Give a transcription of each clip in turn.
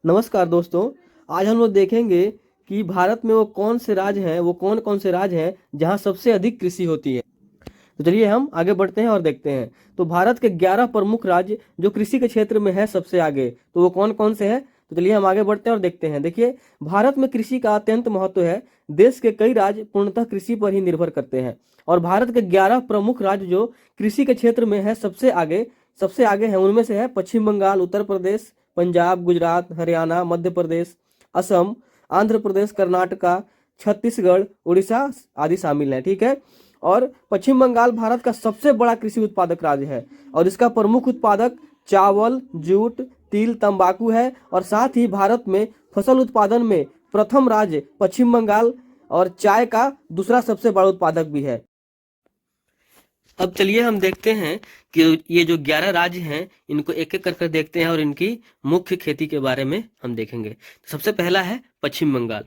नमस्कार दोस्तों। आज हम लोग देखेंगे कि भारत में वो कौन से राज्य हैं, वो कौन कौन से राज्य हैं जहां सबसे अधिक कृषि होती है। तो चलिए हम आगे बढ़ते हैं और देखते हैं। तो भारत के 11 प्रमुख राज्य जो कृषि के क्षेत्र में है सबसे आगे, तो वो कौन कौन से हैं। तो चलिए हम आगे बढ़ते हैं और देखते हैं। देखिए, भारत में कृषि का अत्यंत महत्व है। देश के कई राज्य पूर्णतः कृषि पर ही निर्भर करते हैं और भारत के 11 प्रमुख राज्य जो कृषि के क्षेत्र में है सबसे आगे हैं। उनमें से है पश्चिम बंगाल, उत्तर प्रदेश, पंजाब, गुजरात, हरियाणा, मध्य प्रदेश, असम, आंध्र प्रदेश, कर्नाटका, छत्तीसगढ़, उड़ीसा आदि शामिल हैं। ठीक है। और पश्चिम बंगाल भारत का सबसे बड़ा कृषि उत्पादक राज्य है और इसका प्रमुख उत्पादक चावल, जूट, तिल, तंबाकू है और साथ ही भारत में फसल उत्पादन में प्रथम राज्य पश्चिम बंगाल और चाय का दूसरा सबसे बड़ा उत्पादक भी है। अब चलिए हम देखते हैं कि ये जो 11 राज्य हैं इनको एक एक करके देखते हैं और इनकी मुख्य खेती के बारे में हम देखेंगे। तो सबसे पहला है पश्चिम बंगाल।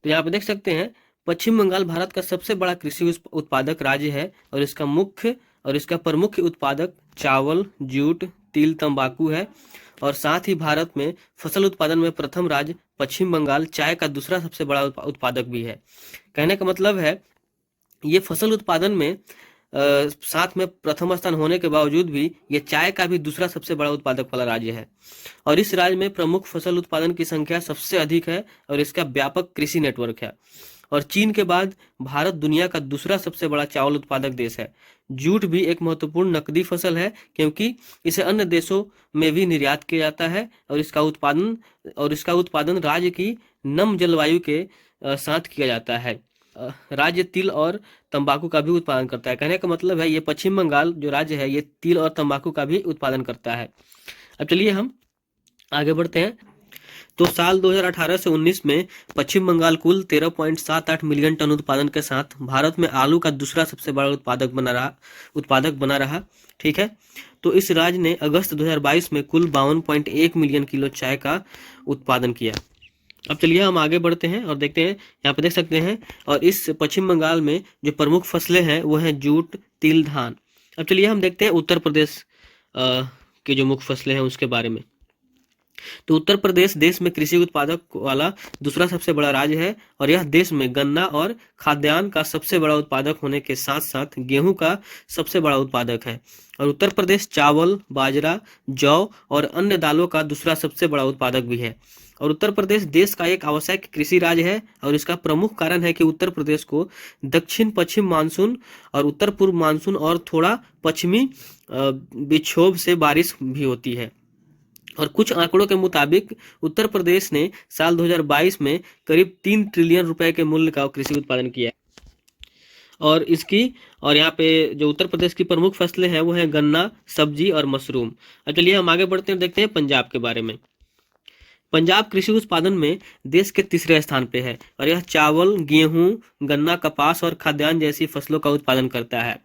तो यहाँ पे देख सकते हैं पश्चिम बंगाल भारत का सबसे बड़ा कृषि उत्पादक राज्य है और इसका प्रमुख उत्पादक चावल, जूट, तिल, तंबाकू है और साथ ही भारत में फसल उत्पादन में प्रथम राज्य पश्चिम बंगाल, चाय का दूसरा सबसे बड़ा उत्पादक भी है। कहने का मतलब है ये फसल उत्पादन में साथ में प्रथम स्थान होने के बावजूद भी ये चाय का भी दूसरा सबसे बड़ा उत्पादक वाला राज्य है और इस राज्य में प्रमुख फसल उत्पादन की संख्या सबसे अधिक है और इसका व्यापक कृषि नेटवर्क है। और चीन के बाद भारत दुनिया का दूसरा सबसे बड़ा चावल उत्पादक देश है। जूट भी एक महत्वपूर्ण नकदी फसल है क्योंकि इसे अन्य देशों में भी निर्यात किया जाता है और इसका उत्पादन राज्य की नम जलवायु के साथ किया जाता है। राज्य तिल और तंबाकू का भी उत्पादन करता है। कहने का मतलब है ये पश्चिम बंगाल जो राज्य है ये तिल और तंबाकू का भी उत्पादन करता है। अब चलिए हम आगे बढ़ते हैं। तो साल 2018 से 19 में पश्चिम बंगाल कुल 13.78 मिलियन टन उत्पादन के साथ भारत में आलू का दूसरा सबसे बड़ा उत्पादक बना रहा। ठीक है। तो इस राज्य ने अगस्त 2022 में कुल 52.1 मिलियन किलो चाय का उत्पादन किया। अब चलिए हम आगे बढ़ते हैं और देखते हैं। यहाँ पे देख सकते हैं और इस पश्चिम बंगाल में जो प्रमुख फसलें हैं वो हैं जूट, तिल, धान। अब चलिए हम देखते हैं उत्तर प्रदेश की जो मुख्य फसलें हैं उसके बारे में। तो उत्तर प्रदेश देश में कृषि उत्पादक वाला दूसरा सबसे बड़ा राज्य है और यह देश में गन्ना और खाद्यान्न का सबसे बड़ा उत्पादक होने के साथ साथ गेहूं का सबसे बड़ा उत्पादक है। और उत्तर प्रदेश चावल, बाजरा, जौ और अन्य दालों का दूसरा सबसे बड़ा उत्पादक भी है। और उत्तर प्रदेश देश का एक आवश्यक कृषि राज्य है और इसका प्रमुख कारण है कि उत्तर प्रदेश को दक्षिण पश्चिम मानसून और उत्तर पूर्व मानसून और थोड़ा पश्चिमी विक्षोभ से बारिश भी होती है। और कुछ आंकड़ों के मुताबिक उत्तर प्रदेश ने साल 2022 में करीब 3 ट्रिलियन रुपए के मूल्य का कृषि उत्पादन किया और यहाँ पे जो उत्तर प्रदेश की प्रमुख फसलें हैं वो हैं गन्ना, सब्जी और मशरूम। अब चलिए हम आगे बढ़ते हैं, देखते हैं पंजाब के बारे में। पंजाब कृषि उत्पादन में देश के तीसरे स्थान पे है और यह चावल, गेहूं, गन्ना, कपास और खाद्यान्न जैसी फसलों का उत्पादन करता है।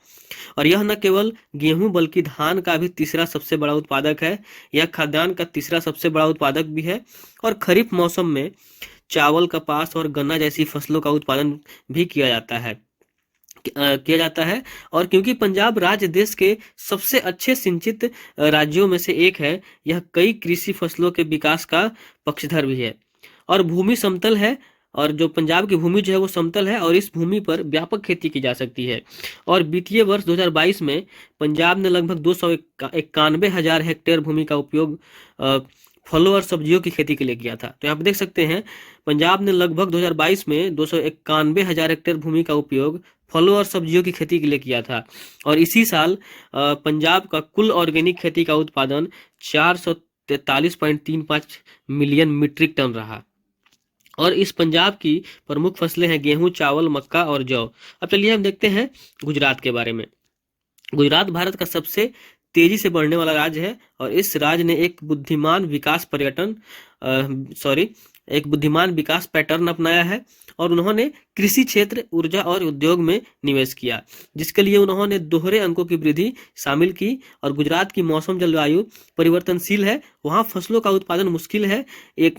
और यह न केवल गेहूं बल्कि धान का भी तीसरा सबसे बड़ा उत्पादक है। यह खाद्यान्न का तीसरा सबसे बड़ा उत्पादक भी है और खरीफ मौसम में चावल, कपास और गन्ना जैसी फसलों का उत्पादन भी किया जाता है। और क्योंकि पंजाब राज्य देश के सबसे अच्छे सिंचित राज्यों में से एक है, यह कई कृषि फसलों के विकास का पक्षधर भी है। और भूमि समतल है और जो पंजाब की भूमि जो है वो समतल है और इस भूमि पर व्यापक खेती की जा सकती है। और वित्तीय वर्ष 2022 में पंजाब ने लगभग 291,000 हेक्टेयर भूमि का उपयोग फलों और सब्जियों की खेती के लिए किया था। तो यहाँ पे देख सकते हैं पंजाब ने लगभग 2022 में 291,000 हेक्टेयर भूमि का उपयोग फलों और सब्जियों की खेती के लिए किया था। और इसी साल पंजाब का कुल ऑर्गेनिक खेती का उत्पादन 443.35 मिलियन मीट्रिक टन रहा। और इस पंजाब की प्रमुख फसलें हैं गेहूं, चावल, मक्का और जौ। अब चलिए हम देखते हैं गुजरात के बारे में। गुजरात भारत का सबसे तेजी से बढ़ने वाला राज्य है और इस राज्य ने एक बुद्धिमान विकास पैटर्न अपनाया है और उन्होंने कृषि क्षेत्र, ऊर्जा और उद्योग में निवेश किया, जिसके लिए उन्होंने दोहरे अंकों की वृद्धि शामिल की। और गुजरात की मौसम जलवायु परिवर्तनशील है, वहाँ फसलों का उत्पादन मुश्किल है। एक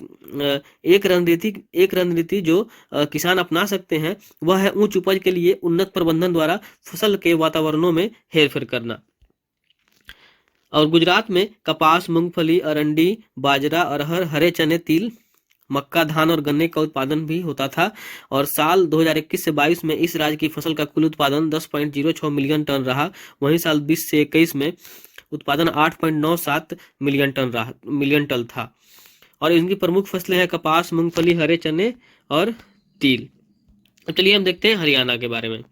रणनीति जो किसान अपना सकते हैं वह है उच्च उपज के लिए उन्नत प्रबंधन द्वारा फसल के वातावरणों में हेरफेर करना। और गुजरात में कपास, मूंगफली, अरंडी, बाजरा, अरहर, हरे चने, तिल, मक्का, धान और गन्ने का उत्पादन भी होता था। और साल 2021 से 22 में इस राज्य की फसल का कुल उत्पादन 10.06 मिलियन टन रहा। वहीं साल 20 से 21 में उत्पादन 8.97 मिलियन टन था। और इनकी प्रमुख फसलें हैं कपास, मूंगफली, हरे चने और तिल। अब चलिए हम देखते हैं हरियाणा के बारे में।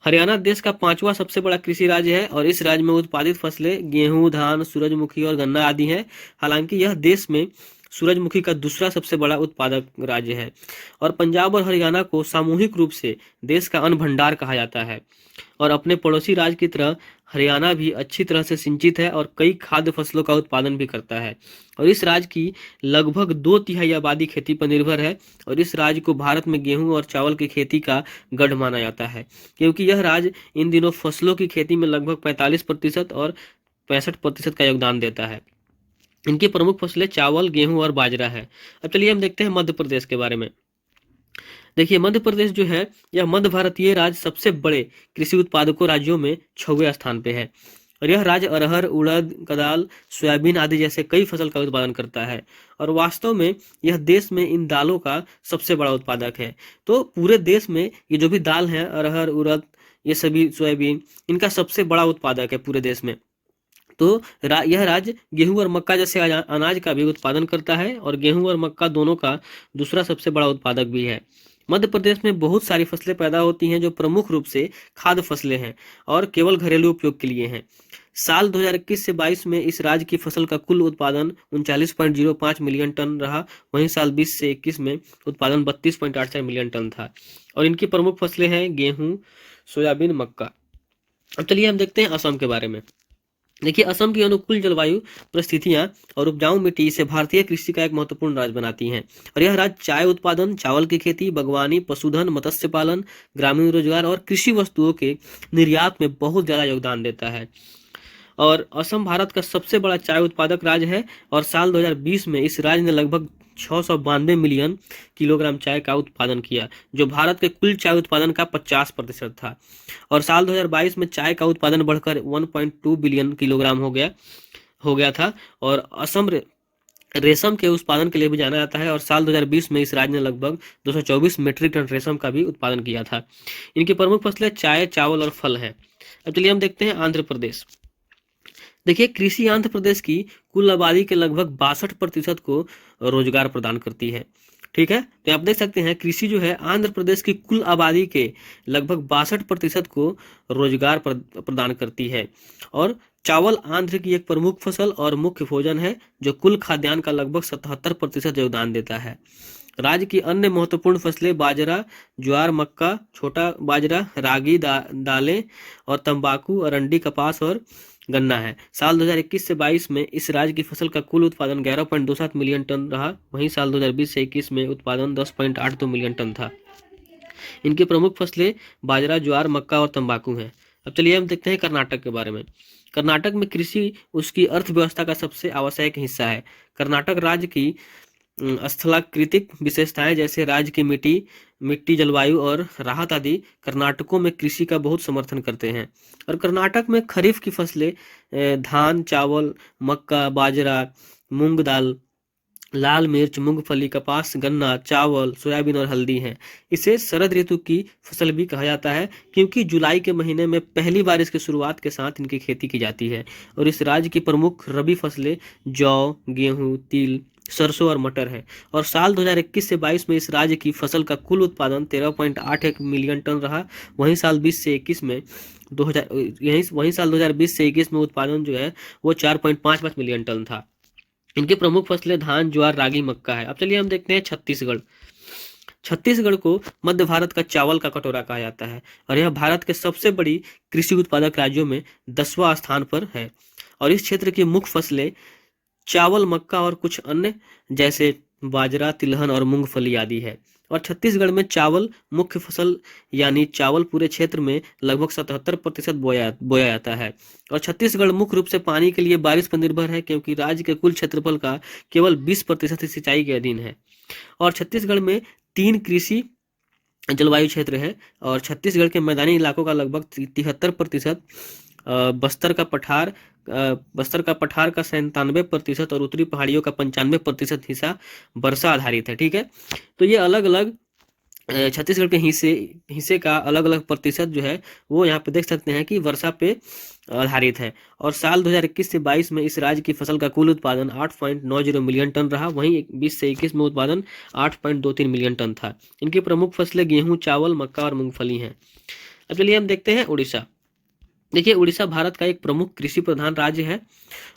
हरियाणा देश का 5वां सबसे बड़ा कृषि राज्य है और इस राज्य में उत्पादित फसलें गेहूं, धान, सूरजमुखी और गन्ना आदि हैं। हालांकि यह देश में सूरजमुखी का दूसरा सबसे बड़ा उत्पादक राज्य है। और पंजाब और हरियाणा को सामूहिक रूप से देश का अन्न भंडार कहा जाता है। और अपने पड़ोसी राज्य की तरह हरियाणा भी अच्छी तरह से सिंचित है और कई खाद्य फसलों का उत्पादन भी करता है। और इस राज्य की लगभग 2/3 आबादी खेती पर निर्भर है। और इस राज्य को भारत में गेहूं और चावल की खेती का गढ़ माना जाता है, क्योंकि यह राज्य इन दिनों फसलों की खेती में लगभग 45% और 65% का योगदान देता है। इनकी प्रमुख फसलें चावल, गेहूं और बाजरा है। अब चलिए हम देखते हैं मध्य प्रदेश के बारे में। देखिए, मध्य प्रदेश जो है यह मध्य भारतीय राज्य सबसे बड़े कृषि उत्पादकों राज्यों में 6वें स्थान पे है। और यह राज्य अरहर, उड़द, दाल, सोयाबीन आदि जैसे कई फसल का उत्पादन करता है। और वास्तव में यह देश में इन दालों का सबसे बड़ा उत्पादक है। तो पूरे देश में ये जो भी दाल है, अरहर, उड़द, ये सभी, सोयाबीन, इनका सबसे बड़ा उत्पादक है पूरे देश में। तो यह राज्य गेहूं और मक्का जैसे अनाज का भी उत्पादन करता है और गेहूं और मक्का दोनों का दूसरा सबसे बड़ा उत्पादक भी है। मध्य प्रदेश में बहुत सारी फसलें पैदा होती हैं जो प्रमुख रूप से खाद्य फसलें हैं और केवल घरेलू उपयोग के लिए हैं। साल 2021 से 22 में इस राज्य की फसल का कुल उत्पादन 39.05 मिलियन टन रहा। वहीं साल 20 से 21 में उत्पादन 32.84 मिलियन टन था। और इनकी प्रमुख फसलें हैं गेहूं, सोयाबीन, मक्का। अब चलिए हम देखते हैं असम के बारे में। देखिए, असम की अनुकूल जलवायु परिस्थितियां और उपजाऊ मिट्टी इसे भारतीय कृषि का एक महत्वपूर्ण राज्य बनाती हैं। और यह राज्य चाय उत्पादन, चावल की खेती, बागवानी, पशुधन, मत्स्य पालन, ग्रामीण रोजगार और कृषि वस्तुओं के निर्यात में बहुत ज्यादा योगदान देता है। और असम भारत का सबसे बड़ा चाय उत्पादक राज्य है। और साल 2020 में इस राज्य ने लगभग 692 मिलियन किलोग्राम चाय का उत्पादन किया, जो भारत के कुल चाय उत्पादन का 50% था। और साल 2022 में चाय का उत्पादन बढ़कर 1.2 बिलियन किलोग्राम हो गया था। और असम रेशम के उत्पादन के लिए भी जाना जाता है। और साल 2020 में इस राज्य ने लगभग 224 मीट्रिक टन रेशम का भी उत्पादन किया था। इनकी प्रमुख फसलें चाय, चावल और फल हैं। अब चलिए हम देखते हैं आंध्र प्रदेश। देखिए, कृषि आंध्र प्रदेश की कुल आबादी के लगभग 62% को रोजगार प्रदान करती है। ठीक है, तो आप देख सकते हैं कृषि जो है आंध्र प्रदेश की कुल आबादी के लगभग 62% को रोजगार प्रदान करती है। और चावल आंध्र की एक प्रमुख फसल और मुख्य भोजन है, जो कुल खाद्यान्न का लगभग 77% योगदान देता है। राज्य की अन्य महत्वपूर्ण फसलें बाजरा, ज्वार, मक्का, छोटा बाजरा, रागी, दालें और तंबाकू, अरंडी, कपास और गन्ना है। साल 2021 से 22 में इस राज्य की फसल का कुल उत्पादन 11.27 मिलियन टन रहा। वहीं साल 2020 से 21 में उत्पादन 10.82 मिलियन टन था। इनकी प्रमुख फसलें बाजरा, ज्वार, मक्का और तंबाकू हैं। अब चलिए हम देखते हैं कर्नाटक के बारे में। कर्नाटक में कृषि उसकी अर्थव्यवस्था का सबसे आवश्यक हिस्सा है। कर्नाटक राज्य की स्थलाकृतिक विशेषताएं जैसे राज्य की मिट्टी, जलवायु और राहत आदि कर्नाटकों में कृषि का बहुत समर्थन करते हैं। और कर्नाटक में खरीफ की फसलें धान, चावल, मक्का, बाजरा, मूंग दाल, लाल मिर्च, मूंगफली, कपास, गन्ना, चावल, सोयाबीन और हल्दी हैं। इसे शरद ऋतु की फसल भी कहा जाता है, क्योंकि जुलाई के महीने में पहली बारिश की शुरुआत के साथ इनकी खेती की जाती है। और इस राज्य की प्रमुख रबी फसलें जौ, गेहूं, तिल, सरसों और मटर है। और साल 2021 से 22 में इस राज्य की फसल का कुल उत्पादन 13.81 मिलियन टन रहा। वहीं साल 20 से 21 में 2020 में उत्पादन जो है वो 4.55 मिलियन टन था। इनकी प्रमुख फसलें धान, ज्वार, रागी, मक्का है। अब चलिए हम देखते हैं छत्तीसगढ़। छत्तीसगढ़ को मध्य भारत का चावल का कटोरा कहा जाता है और यह भारत के सबसे बड़ी कृषि उत्पादक राज्यों में 10वां स्थान पर है। और इस क्षेत्र की मुख्य फसलें चावल, मक्का और कुछ अन्य जैसे बाजरा, तिलहन और मूंगफली आदि है। और छत्तीसगढ़ में चावल मुख्य फसल यानी चावल पूरे क्षेत्र में लगभग 77% बोया जाता है। और छत्तीसगढ़ मुख्य रूप से पानी के लिए बारिश पर निर्भर है, क्योंकि राज्य के कुल क्षेत्रफल का केवल 20% सिंचाई के अधीन है। और छत्तीसगढ़ में 3 कृषि जलवायु क्षेत्र है और छत्तीसगढ़ के मैदानी इलाकों का लगभग 73% बस्तर का पठार का 97% और उत्तरी पहाड़ियों का 95% हिस्सा वर्षा आधारित है। ठीक है, तो ये अलग अलग छत्तीसगढ़ के हिस्से का अलग अलग प्रतिशत जो है वो यहाँ पे देख सकते हैं कि वर्षा पे आधारित है। और साल 2021 से 22 में इस राज्य की फसल का कुल उत्पादन 8.90 मिलियन टन रहा, वहीं 20 से 21 में उत्पादन 8.23 मिलियन टन था। इनकी प्रमुख फसलें गेहूं, चावल, मक्का और मूंगफली हैं। अब चलिए हम देखते हैं उड़ीसा। देखिए, उड़ीसा भारत का एक प्रमुख कृषि प्रधान राज्य है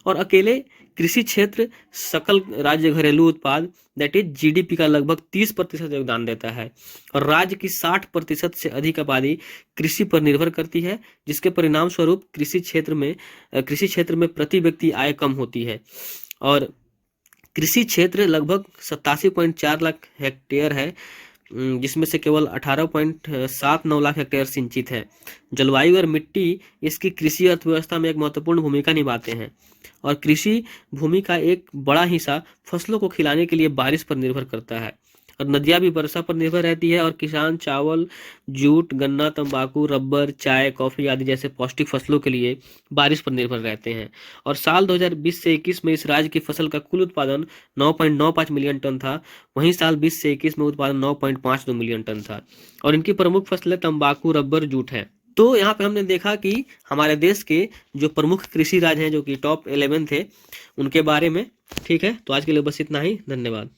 और अकेले कृषि क्षेत्र सकल राज्य घरेलू उत्पाद दैट इज जीडीपी का लगभग 30% योगदान देता है और राज्य की 60% से अधिक आबादी कृषि पर निर्भर करती है, जिसके परिणाम स्वरूप कृषि क्षेत्र में प्रति व्यक्ति आय कम होती है। और कृषि क्षेत्र लगभग 87.4 लाख हेक्टेयर है, जिसमें से केवल 18.79 लाख हेक्टेयर सिंचित है। जलवायु और मिट्टी इसकी कृषि अर्थव्यवस्था में एक महत्वपूर्ण भूमिका निभाते हैं और कृषि भूमि का एक बड़ा हिस्सा फसलों को खिलाने के लिए बारिश पर निर्भर करता है और नदियां भी वर्षा पर निर्भर रहती है और किसान चावल, जूट, गन्ना, तंबाकू, रबर, चाय, कॉफी आदि जैसे पौष्टिक फसलों के लिए बारिश पर निर्भर रहते हैं। और साल 2020 से 21 में इस राज्य की फसल का कुल उत्पादन 9.95 मिलियन टन था, वहीं साल 20 से 21 में उत्पादन 9.52 मिलियन टन था और इनकी प्रमुख फसलें तंबाकू, रबर, जूट है। तो यहाँ पे हमने देखा कि हमारे देश के जो प्रमुख कृषि राज्य हैं जो कि टॉप 11 थे उनके बारे में। ठीक है, तो आज के लिए बस इतना ही, धन्यवाद।